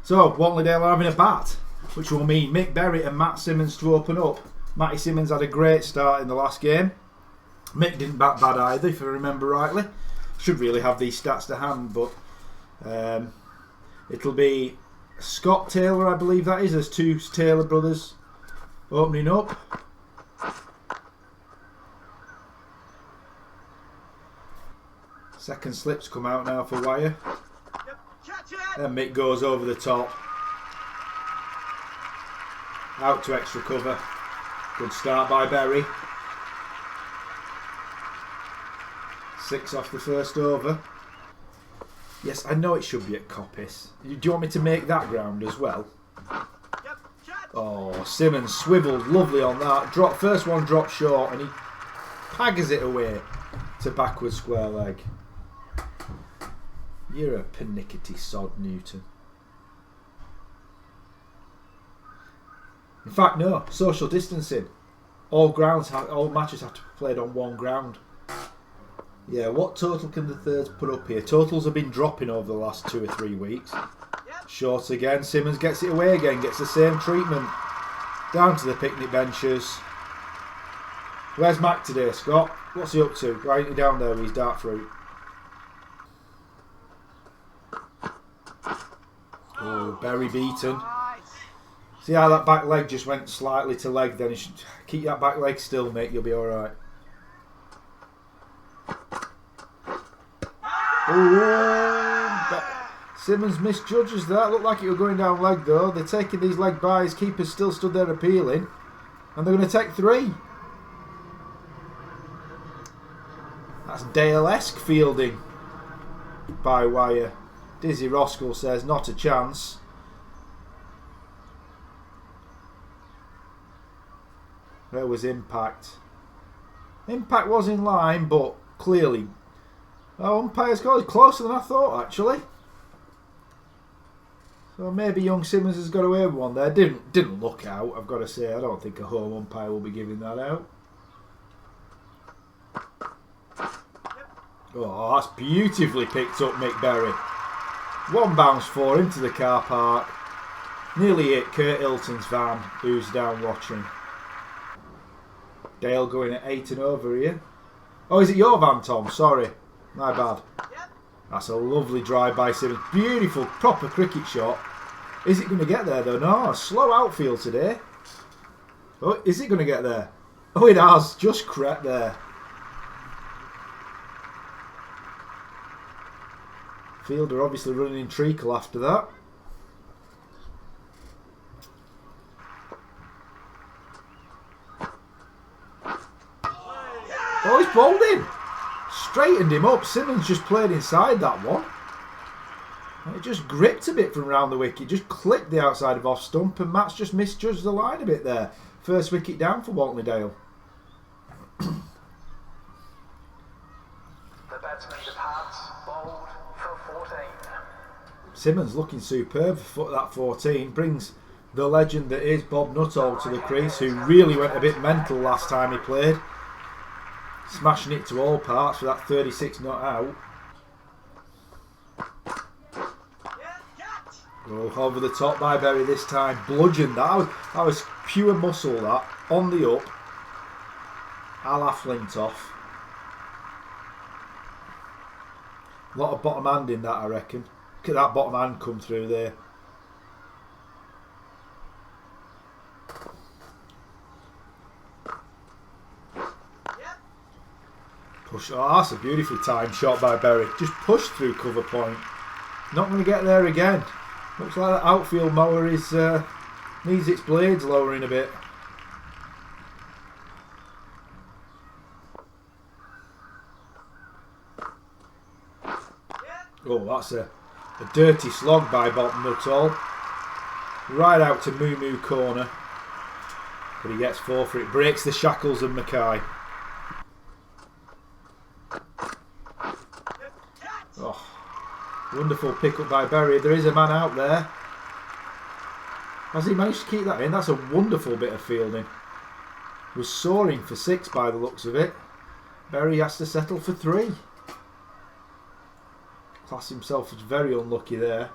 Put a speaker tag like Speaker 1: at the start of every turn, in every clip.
Speaker 1: So, Whatleydale are having a bat, which will mean Mick Berry and Matt Simmons to open up. Matty Simmons had a great start in the last game. Mick didn't bat bad either, if I remember rightly. Should really have these stats to hand, but it'll be Scott Taylor, I believe that is. There's two Taylor brothers opening up. Second slips come out now for Wyre. And Mick goes over the top. Out to extra cover. Good start by Berry. 6 off the first over. Yes, I know it should be at Coppice. Do you want me to make that ground as well? Oh, Simmons swiveled lovely on that. First one dropped short and he paggers it away to backward square leg. You're a pernickety sod, Newton. In fact, no. Social distancing. All matches have to be played on one ground. Yeah, what total can the thirds put up here? Totals have been dropping over the last 2 or 3 weeks. Short again. Simmons gets it away again. Gets the same treatment. Down to the picnic benches. Where's Mac today, Scott? What's he up to? Why ain't he down there with his dark fruit? Oh, Berry beaten. See how that back leg just went slightly to leg then? You should keep that back leg still, mate. You'll be alright. Oh, Simmons misjudges that. Looked like it was going down leg though. They're taking these leg buys. Keeper's still stood there appealing. And they're going to take 3. That's Dale-esque fielding by Wyre. Dizzy Roskell says not a chance. Where was Impact? Impact was in line, but clearly... Oh, umpire's call is closer than I thought, actually. So maybe young Simmons has got away with one there. Didn't look out, I've got to say. I don't think a home umpire will be giving that out. Oh, that's beautifully picked up, Mick Berry. One bounce for him to the car park. Nearly hit Kurt Hilton's van, who's down watching. Dale going at 8 and over here. Oh, is it your van, Tom? Sorry. My bad. That's a lovely drive by Simmons. Beautiful, proper cricket shot. Is it going to get there though? No, slow outfield today. Oh, is it going to get there? Oh, it has. Just crept there. Fielder obviously running in treacle after that. Oh, he's bowled him. Straightened him up. Simmons just played inside that one. And it just gripped a bit from around the wicket. Just clipped the outside of off stump and Matt's just misjudged the line a bit there. First wicket down for Whatleydale.
Speaker 2: The batsman departs, bowled for 14.
Speaker 1: Simmons looking superb for that 14. Brings the legend that is Bob Nuttall to the crease, who really went a bit mental last time he played. Smashing it to all parts for that 36 not out. Oh, over the top by Berry this time. Bludgeoned that. That was pure muscle that. On the up. A la Flintoff. A lot of bottom hand in that, I reckon. Look at that bottom hand come through there. Push. Oh, that's a beautifully timed shot by Berry. Just pushed through cover point. Not going to get there again. Looks like that outfield mower is needs its blades lowering a bit. Oh, that's a dirty slog by Bob Nuttall. Right out to Moo Moo corner. But he gets 4 for it. Breaks the shackles of Mackay. Oh, wonderful pick up by Berry. There is a man out there. Has he managed to keep that in? That's a wonderful bit of fielding. Was soaring for 6 by the looks of it. Berry has to settle for 3. Class himself as very unlucky there.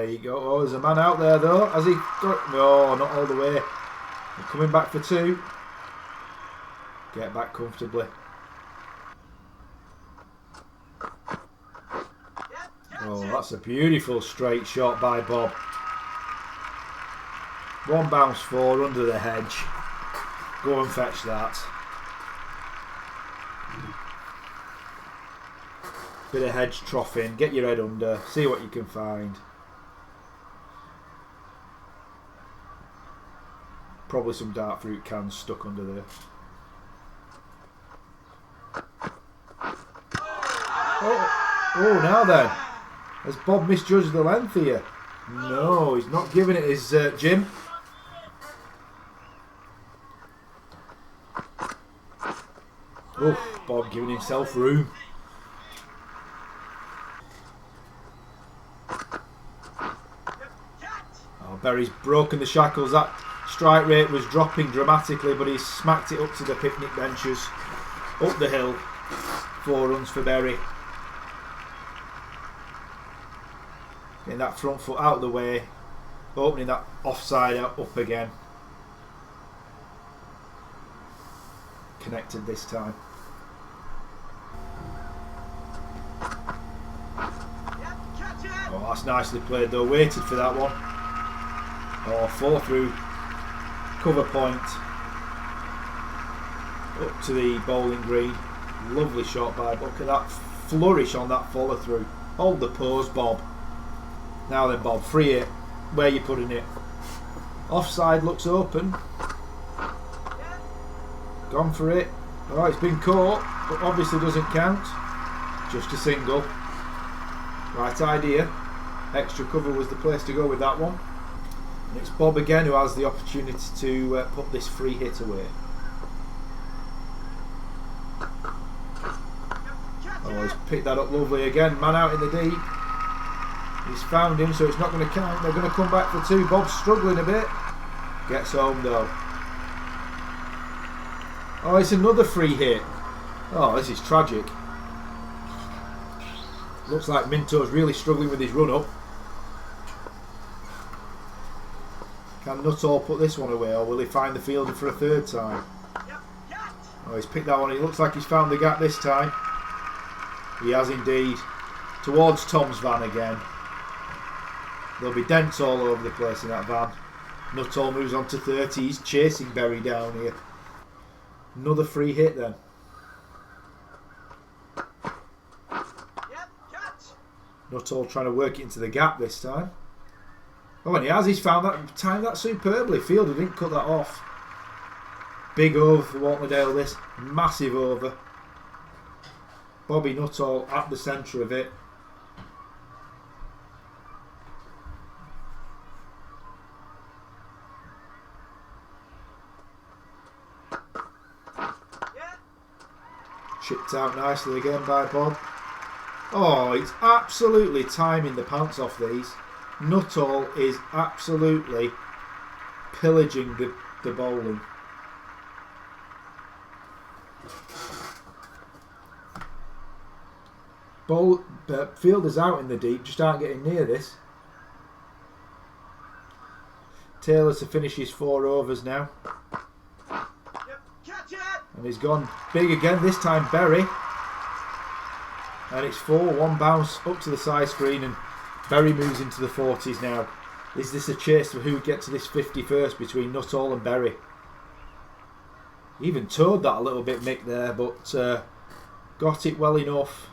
Speaker 1: There you go. Oh, there's a man out there though. Has he got... No, not all the way. They're coming back for 2. Get back comfortably. Oh, that's a beautiful straight shot by Bob. 1 bounce 4 under the hedge. Go and fetch that. Bit of hedge troughing. Get your head under. See what you can find. Probably some dark fruit cans stuck under there. Oh, now then. Has Bob misjudged the length here? No, he's not giving it his Jim. Oh, Bob giving himself room. Oh, Berry's broken the shackles. That strike rate was dropping dramatically, but he's smacked it up to the picnic benches. Up the hill. 4 runs for Berry. Getting that front foot out of the way, opening that offside up again. Connected this time. Oh, that's nicely played though. Waited for that one. Oh, 4 through. Cover point. Up to the bowling green. Lovely shot by Bob. Look at that flourish on that follow through. Hold the pose, Bob. Now then, Bob, free it. Where you putting it? Offside looks open. Gone for it. Alright, it's been caught, but obviously doesn't count. Just a single. Right idea. Extra cover was the place to go with that one. And it's Bob again who has the opportunity to put this free hit away. Oh, he's picked that up lovely again. Man out in the deep. He's found him, so it's not going to count. They're going to come back for 2. Bob's struggling a bit. Gets home though. Oh, it's another free hit. Oh, this is tragic. Looks like Minto's really struggling with his run up. Can Nuttall put this one away, or will he find the fielder for a 3rd time? Oh, he's picked that one. It looks like he's found the gap this time. He has indeed. Towards Tom's van again. There'll be dents all over the place in that van. Nuttall moves on to 30. He's chasing Berry down here. Another free hit then. Nuttall trying to work it into the gap this time. Oh, and he has. He's found that. Timed that superbly. Fielder didn't cut that off. Big over for Walterdale this. Massive over. Bobby Nuttall at the centre of it. Chipped out nicely again by Bob. Oh, it's absolutely timing the pants off these. Nuttall is absolutely pillaging the bowling. Fielders out in the deep just aren't getting near this. Taylor to finish his 4 overs now. And he's gone big again, this time Berry. And it's 4, 1 bounce up to the side screen, and Berry moves into the 40s now. Is this a chase for who would get to this 51st between Nuttall and Berry? Even towed that a little bit, Mick, there, but got it well enough.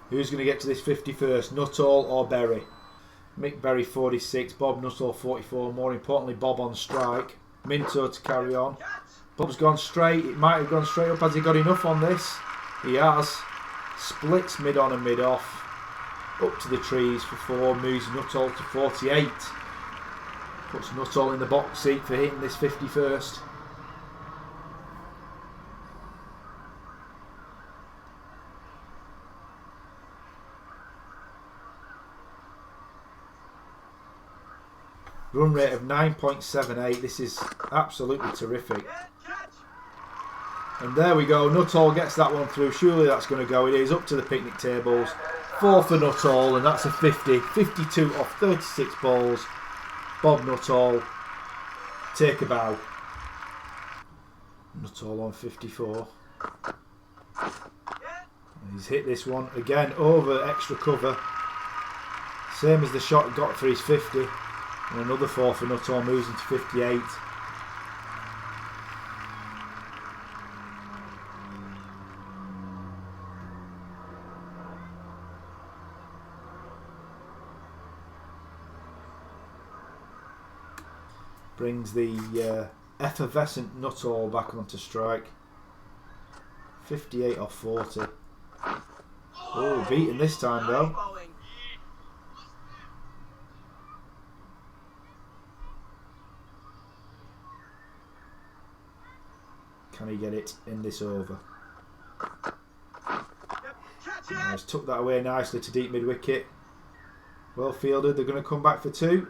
Speaker 1: Who's going to get to this 51st, Nuttall or Berry? Mick Berry 46, Bob Nuttall 44, more importantly Bob on strike. Minto to carry on. Bob's gone straight, it might have gone straight up. Has he got enough on this? He has. Splits mid on and mid off. Up to the trees for 4, moves Nuttall to 48. Puts Nuttall in the box seat for hitting this 51st. Run rate of 9.78. This is absolutely terrific. And there we go. Nuttall gets that one through. Surely that's going to go. It is up to the picnic tables. 4 for Nuttall, and that's a 50. 52 off 36 balls. Bob Nuttall, take a bow. Nuttall on 54. He's hit this one again over extra cover. Same as the shot he got for his 50. And another 4 for Nuttall, moves into 58. Brings the effervescent Nuttall back onto strike. 58 off 40. Oh, beaten this time though. Can he get it in this over? He's tucked that away nicely to deep mid wicket. Well fielded, they're going to come back for 2.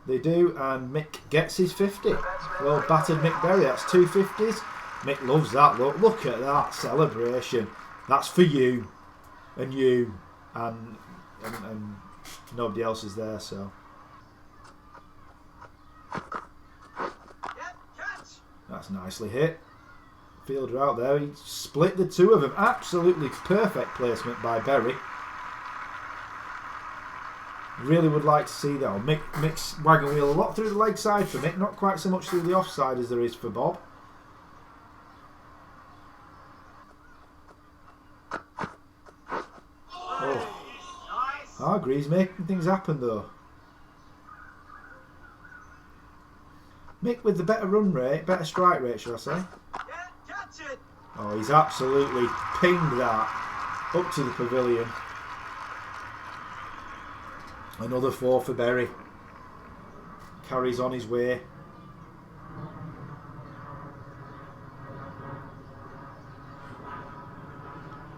Speaker 1: They do, and Mick gets his 50. Well battered Mick Berry, that's 2 50s. Mick loves that look. Look at that celebration. That's for you and you and nobody else is there, so. That's nicely hit. Fielder out there. He split the 2 of them. Absolutely perfect placement by Berry. Really would like to see that. Oh, Mick's wagon wheel a lot through the leg side for Mick. Not quite so much through the offside as there is for Bob. Oh. Hargreaves making things happen though. Mick with the better run rate, better strike rate, shall I say? Oh, he's absolutely pinged that up to the pavilion. Another 4 for Berry. Carries on his way.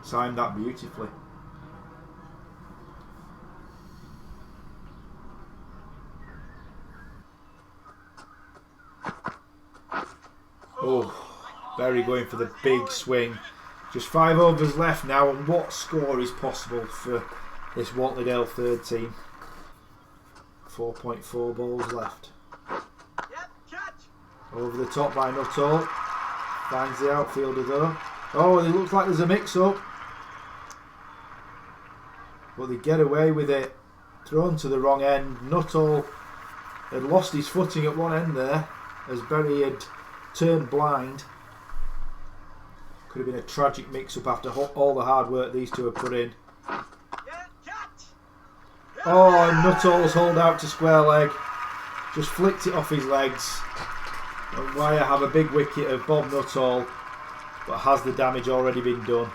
Speaker 1: Timed that beautifully. Oh, Berry going for the big swing. Just 5 overs left now, and what score is possible for this Wantleydale third team? 4.4 balls left. Over the top by Nuttall. Finds the outfielder though. Oh, it looks like there's a mix-up. But they get away with it. Thrown to the wrong end. Nuttall had lost his footing at one end there as Berry had turned blind. Could have been a tragic mix-up after all the hard work these two have put in. Oh, and Nuttall's hauled out to square leg. Just flicked it off his legs. And Wyre have a big wicket of Bob Nuttall, but has the damage already been done?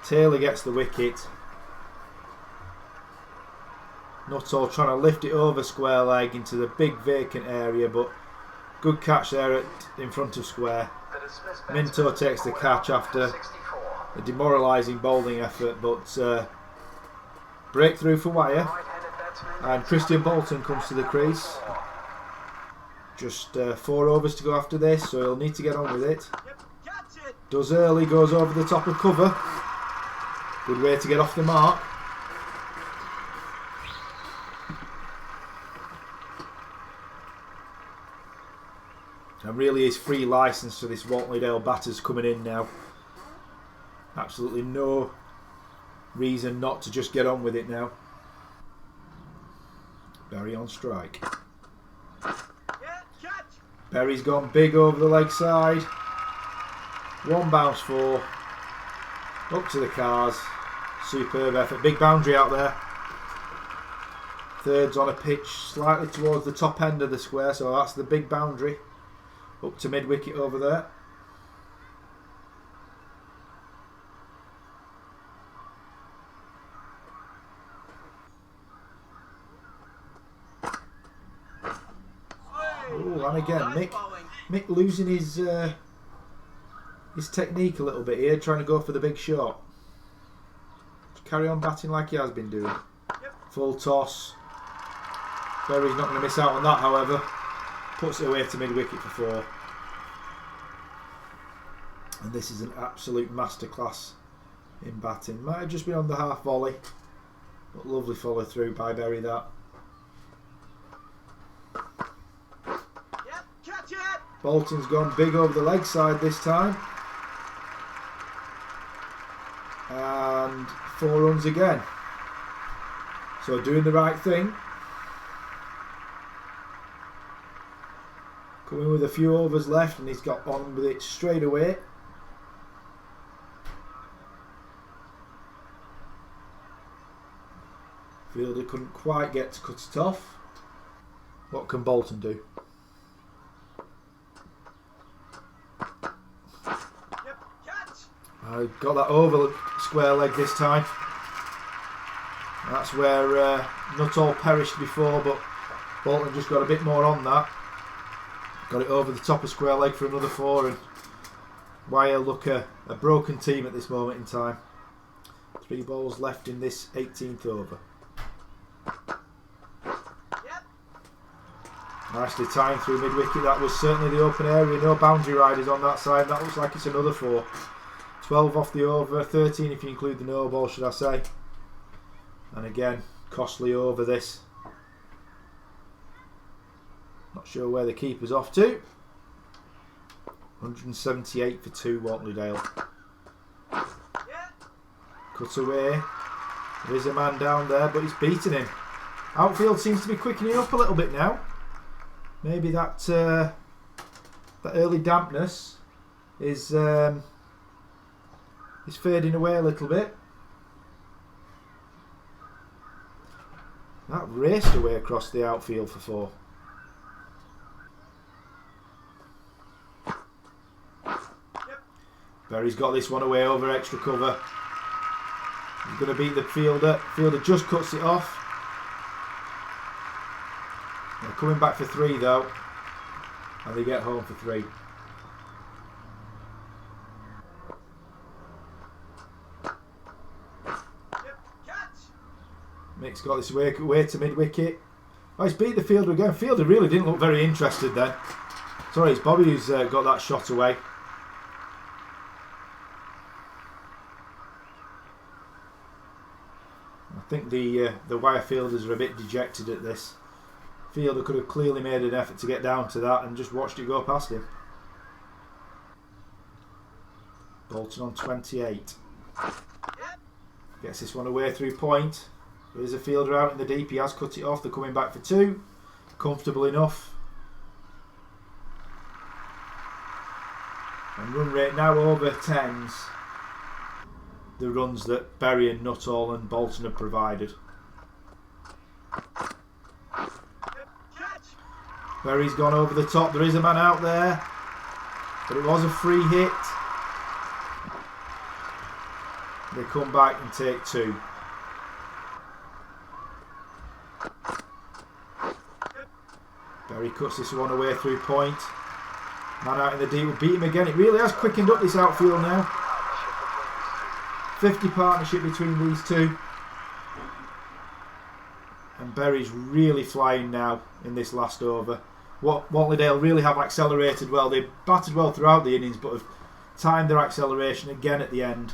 Speaker 1: Taylor gets the wicket. Nuttall trying to lift it over square leg into the big vacant area, but good catch there in front of square. Minto takes the catch after a demoralising bowling effort, but breakthrough for Wyre, and Christian Bolton comes to the crease. Just 4 overs to go after this, so he'll need to get on with it. Does early, goes over the top of cover. Good way to get off the mark. And really is free licence for this Wantleydale batters coming in now. Absolutely no reason not to just get on with it now. Berry on strike. Berry's gone big over the leg side. 1 bounce 4. Up to the cars. Superb effort. Big boundary out there. Thirds on a pitch slightly towards the top end of the square, so that's the big boundary. Up to mid wicket over there. Oh, and again, Mick losing his technique a little bit here, trying to go for the big shot. Just carry on batting like he has been doing. Full toss. Berry's not going to miss out on that, however. Puts it away to mid wicket for 4. And this is an absolute masterclass in batting. Might have just been on the half volley, but lovely follow through by Berry that.
Speaker 2: Yep, catch it!
Speaker 1: Bolton's gone big over the leg side this time. And 4 runs again. So doing the right thing. Coming with a few overs left, and he's got on with it straight away. Fielder couldn't quite get to cut it off. What can Bolton do?
Speaker 2: Yep, catch!
Speaker 1: I got that over square leg this time. That's where Nuttall perished before, but Bolton just got a bit more on that. Got it over the top of square leg for another 4, and Wyre look a broken team at this moment in time. 3 balls left in this 18th over.
Speaker 2: Yep.
Speaker 1: Nicely timed through mid-wicket. That was certainly the open area. No boundary riders on that side. That looks like it's another 4. 12 off the over, 13 if you include the no ball, should I say. And again, costly over this. Not sure where the keeper's off to. 178 for 2, Whately-Dale.
Speaker 2: Yeah.
Speaker 1: Cut away. There is a man down there, but he's beaten him. Outfield seems to be quickening up a little bit now. Maybe that early dampness is fading away a little bit. That raced away across the outfield for 4. Berry's got this one away over extra cover. He's going to beat the fielder. Fielder just cuts it off. They're coming back for 3 though. And they get home for 3.
Speaker 2: Yep, catch!
Speaker 1: Mick's got this away to mid-wicket. Oh, he's beat the fielder again. Fielder really didn't look very interested then. Sorry, it's Bobby who's got that shot away. I think the Wyre fielders are a bit dejected at this. Fielder could have clearly made an effort to get down to that and just watched it go past him. Bolton on 28. Gets this one away through point. There is a fielder out in the deep. He has cut it off. They're coming back for 2. Comfortable enough. And run rate now over 10s. The runs that Berry and Nuttall and Bolton have provided. Berry's gone over the top. There is a man out there, but it was a free hit. They come back and take 2. Berry cuts this one away through point. Man out in the deep will beat him again. It really has quickened up this outfield now. 50 partnership between these 2. And Berry's really flying now in this last over. Whately-Dale really have accelerated well. They've batted well throughout the innings, but have timed their acceleration again at the end.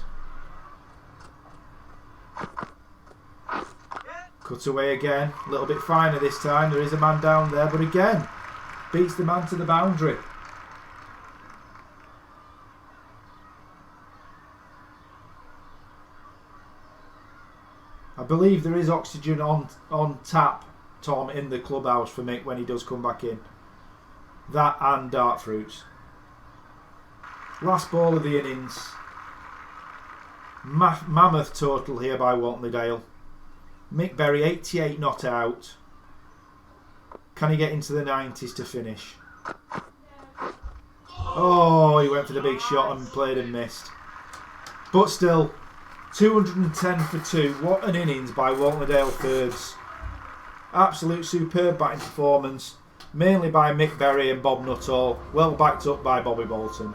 Speaker 1: Cut away again. A little bit finer this time. There is a man down there, but again, beats the man to the boundary. I believe there is oxygen on tap, Tom, in the clubhouse for Mick when he does come back in. That and dart fruits. Last ball of the innings. Mammoth total here by Whately-Dale. Mick Berry 88 not out. Can he get into the 90s to finish? Oh, he went for the big shot and played and missed. But still, 210 for 2. What an innings by Whately-Dale thirds. Absolute superb batting performance, mainly by Mick Berry and Bob Nuttall, well backed up by Bobby Bolton.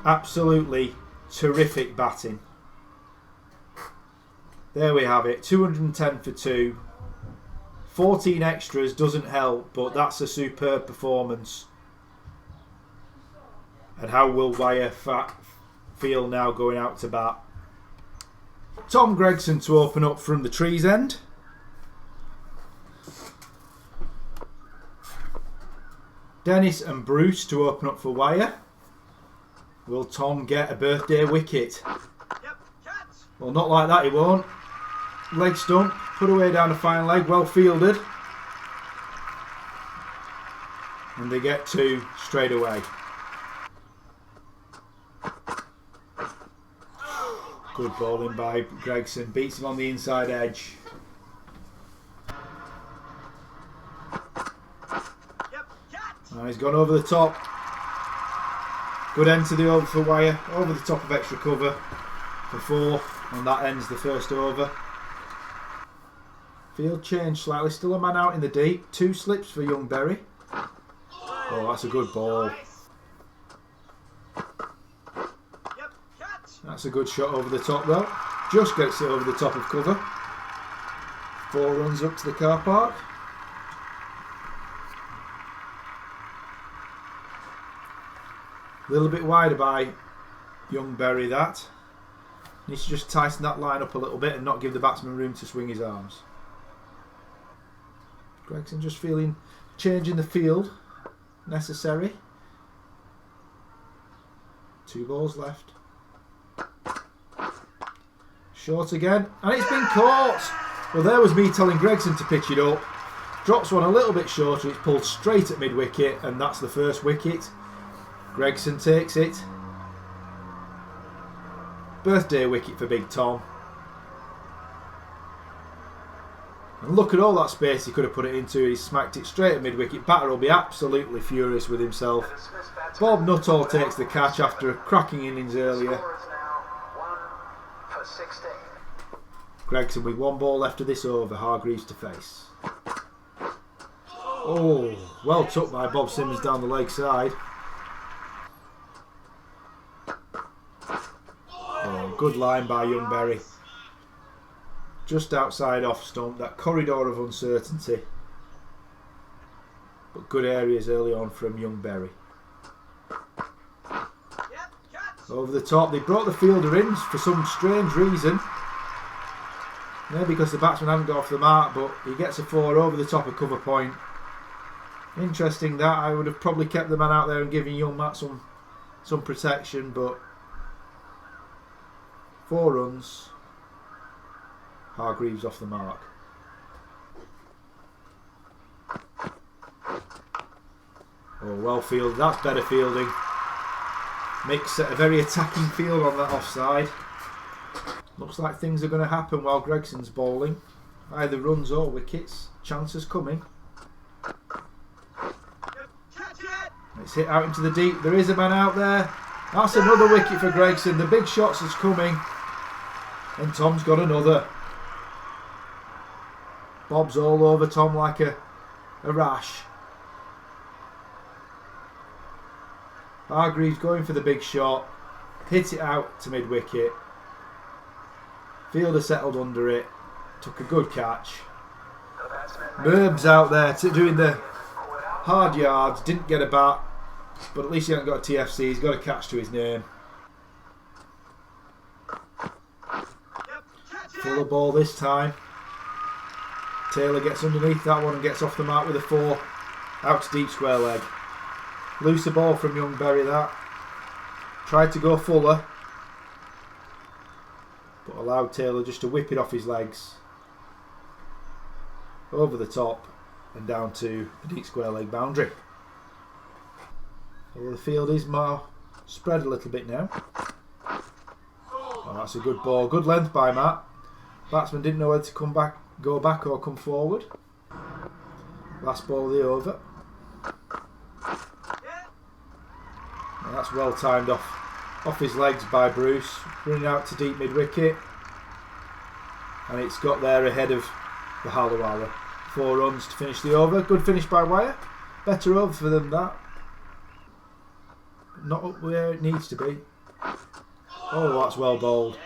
Speaker 1: Absolutely terrific batting. There we have it, 210 for 2. 14 extras doesn't help, but that's a superb performance. And how will Wyre feel now going out to bat? Tom Gregson to open up from the trees end. Dennis and Bruce to open up for Wyre. Will Tom get a birthday wicket?
Speaker 2: Yep, catch.
Speaker 1: Well, not like that he won't. Leg stump, put away down the fine leg, well fielded. And they get 2 straight away. Good bowling by Gregson, beats him on the inside edge.
Speaker 2: Yep, catch.
Speaker 1: Now he's gone over the top. Good end to the over for Wyre, over the top of extra cover for 4, and that ends the first over. Field change slightly, still a man out in the deep, 2 slips for young Berry. Oh, that's a good ball.
Speaker 2: Nice. Yep, catch.
Speaker 1: That's a good shot over the top though. Just gets it over the top of cover. 4 runs up to the car park. A little bit wider by young Berry that. Needs to just tighten that line up a little bit and not give the batsman room to swing his arms. Gregson just feeling change in the field necessary. 2 balls left. Short again, and it's been caught. Well, there was me telling Gregson to pitch it up. Drops one a little bit shorter, it's pulled straight at mid wicket, and that's the first wicket. Gregson takes it. Birthday wicket for Big Tom. And look at all that space he could have put it into. He smacked it straight at mid wicket. Batter will be absolutely furious with himself. Bob Nuttall takes the catch after a cracking innings earlier. Gregson with 1 ball left of this over. Hargreaves to face. Oh, well took by Bob Simmons down the leg side. Oh, good line by young Berry. Just outside off stump, that corridor of uncertainty. But good areas early on from young Berry.
Speaker 2: Yep, catch.
Speaker 1: Over the top, they brought the fielder in for some strange reason. Maybe because the batsman hadn't got off the mark, but he gets a 4 over the top of cover point. Interesting that. I would have probably kept the man out there and given young Matt some protection, but 4 runs. Hargreaves off the mark. Oh, well fielded. That's better fielding. Makes a very attacking field on that offside. Looks like things are going to happen while Gregson's bowling. Either runs or wickets. Chances coming.
Speaker 2: Yep, catch it.
Speaker 1: It's hit out into the deep. There is a man out there. That's another wicket for Gregson. The big shots is coming. And Tom's got another. Bob's all over Tom like a rash. Hargreaves going for the big shot. Hit it out to mid wicket. Fielder settled under it. Took a good catch. Merb's out there doing the hard yards. Didn't get a bat. But at least he hasn't got a TFC. He's got a catch to his name. Fuller ball this time. Taylor gets underneath that one and gets off the mark with a 4. Out to deep square leg. Looser ball from young Berry that. Tried to go Fuller, but allowed Taylor just to whip it off his legs. Over the top and down to the deep square leg boundary. Well, the field is more spread a little bit now. Oh, that's a good ball. Good length by Matt. Batsman didn't know whether to go back or come forward. Last ball of the over. And that's well timed off his legs by Bruce. Running out to deep mid wicket. And it's got there ahead of the Hallowala. 4 runs to finish the over. Good finish by Wyre. Better over for them that. Not up where it needs to be. Oh, that's well bowled.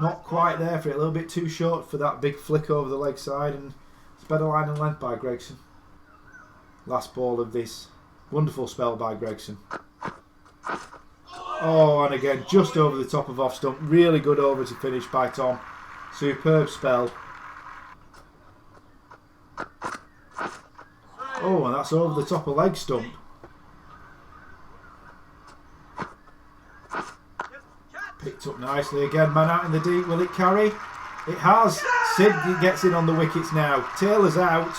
Speaker 1: Not quite there for it. A little bit too short for that big flick over the leg side. And it's better line and length by Gregson. Last ball of this wonderful spell by Gregson. Oh, and again, just over the top of off stump. Really good over to finish by Tom. Superb spell. Oh, and that's over the top of leg stump. Picked up nicely again. Man out in the deep. Will it carry? It has. Sid gets in on the wickets now. Taylor's out.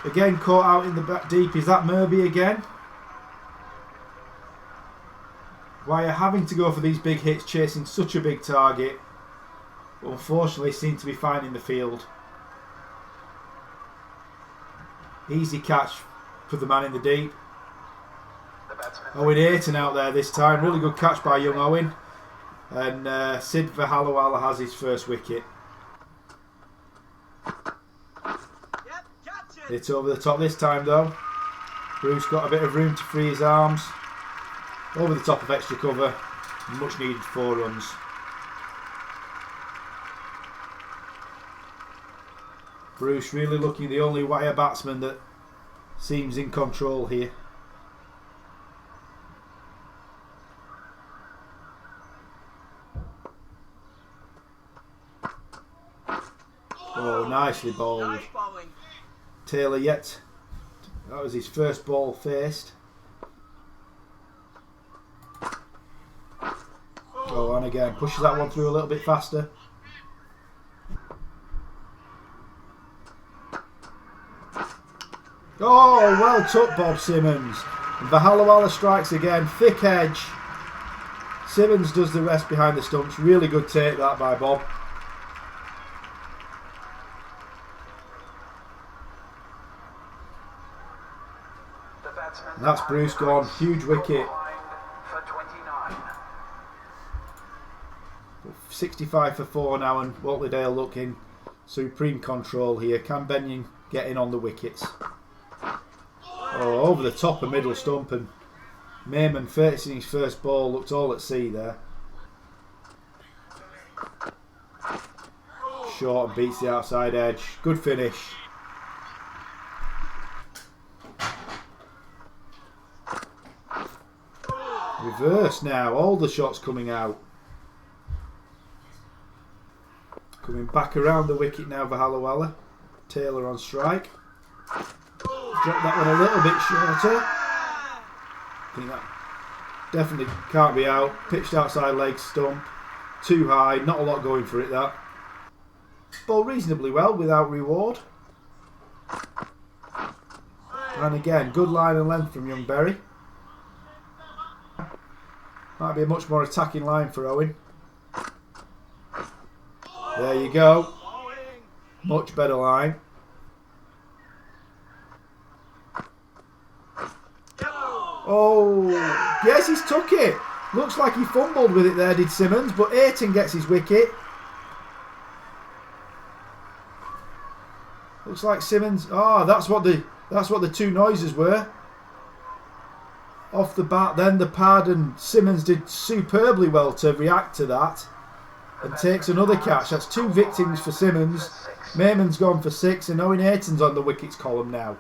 Speaker 1: Again caught out in the back deep. Is that Murby again? Wyre having to go for these big hits, chasing such a big target. But unfortunately seem to be finding the field. Easy catch for the man in the deep. Owen Ayton out there this time. Really good catch by young Owen. And Sid Vahalawala has his first wicket. It's over the top this time though. Bruce got a bit of room to free his arms. Over the top of extra cover. Much needed 4 runs. Bruce really looking the only Wyre batsman that seems in control here. Oh, nicely bowled.
Speaker 2: Nice bowling.
Speaker 1: Taylor yet. That was his first ball faced. Oh, and again, pushes that one through a little bit faster. Oh, well took Bob Simmons. And Vahalawala strikes again, thick edge. Simmons does the rest behind the stumps. Really good take that by Bob. And that's Bruce gone. Huge wicket. 65 for 4 now, and Whatleydale looking supreme control here. Can Benyon get in on the wickets? Oh, over the top of middle stump, and Mayman facing his first ball looked all at sea there. Short and beats the outside edge. Good finish. Reverse now, all the shots coming out. Coming back around the wicket now for Vahalawala. Taylor on strike. Drop that one a little bit shorter. I think that definitely can't be out. Pitched outside leg stump. Too high, not a lot going for it that. Bowled reasonably well without reward. And again, good line and length from young Berry. Might be a much more attacking line for Owen. There you go. Much better line. Oh, yes, he's took it. Looks like he fumbled with it there, did Simmons, but Ayton gets his wicket. Looks like Simmons. Oh, that's what the 2 noises were. Off the bat, then the pad, and Simmons did superbly well to react to that and takes another catch. That's 2 victims for Simmons. Mayman's gone for 6, and Owen Ayton's on the wickets column now,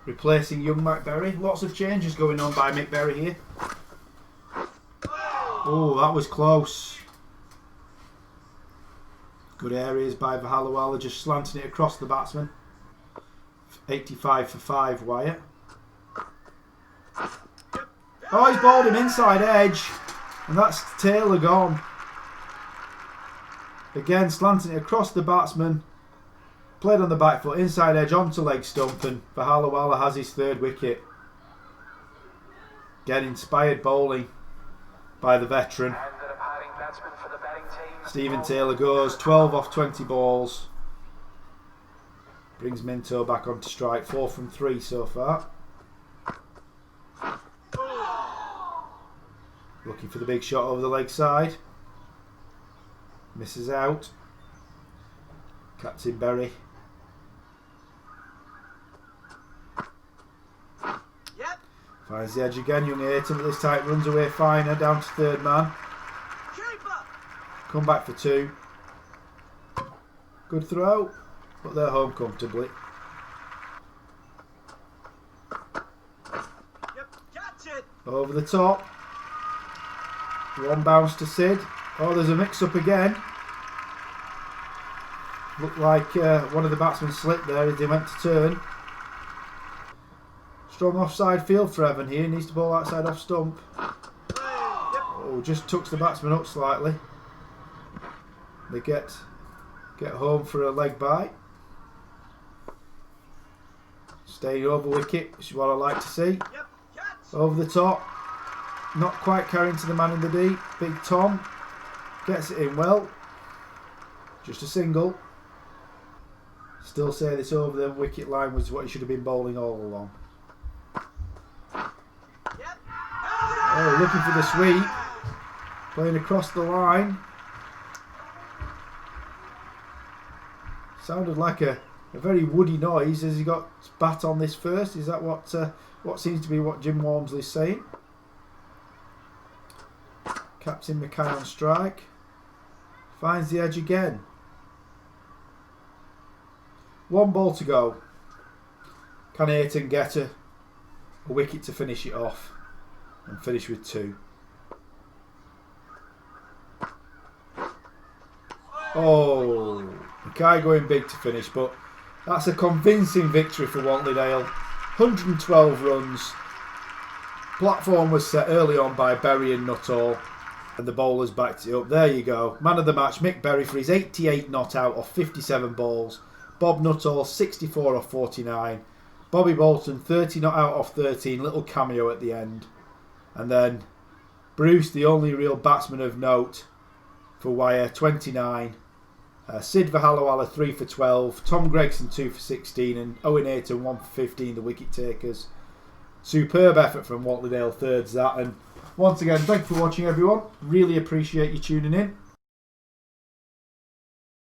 Speaker 1: replacing young McBerry. Lots of changes going on by McBerry here. Oh, that was close. Good areas by Vahalawala, just slanting it across the batsman. 85 for 5 Wyre. Oh, he's bowled him inside edge, and that's Taylor gone. Again, slanting it across the batsman. Played on the back foot, inside edge onto leg stump, and Vahalawala has his 3rd wicket. Again, inspired bowling by the veteran. Stephen Taylor goes 12 off 20 balls. Brings Minto back onto strike. 4 from 3 so far. Looking for the big shot over the leg side. Misses out. Captain Berry.
Speaker 2: Yep.
Speaker 1: Finds the edge again, young Ayton, but this time runs away finer, down to 3rd man.
Speaker 2: Keeper.
Speaker 1: Come back for 2. Good throw, but they're home comfortably.
Speaker 2: Yep. Catch it.
Speaker 1: Over the top. One bounce to Sid. Oh, there's a mix-up again. Looked like one of the batsmen slipped there as they went to turn. Strong offside field for Evan here. Needs to bowl outside off stump. Oh, just tucks the batsman up slightly. They get home for a leg bite. Staying over wicket, which is what I like to see. Over the top. Not quite carrying to the man in the deep. Big Tom gets it in well. Just a single. Still say this over the wicket line was what he should have been bowling all along. Oh, looking for the sweep. Playing across the line. Sounded like a very woody noise as he got bat on this first. Is that what seems to be what Jim Walmsley's saying? Captain Mackay on strike. Finds the edge again. One ball to go. Can Ayton get a wicket to finish it off and finish with 2? Oh, Mackay going big to finish, but that's a convincing victory for Wantleydale. 112 runs. Platform was set early on by Berry and Nuttall, and the bowlers backed it up. There you go. Man of the match, Mick Berry for his 88 not out off 57 balls. Bob Nuttall 64 off 49. Bobby Bolton 30 not out off 13. Little cameo at the end. And then Bruce, the only real batsman of note for Wyre, 29. Sid Vahalawala 3 for 12. Tom Gregson 2 for 16. And Owen Ayton 1 for 15, the wicket takers. Superb effort from Wantleydale thirds that. And once again, thank you for watching everyone. Really appreciate you tuning in.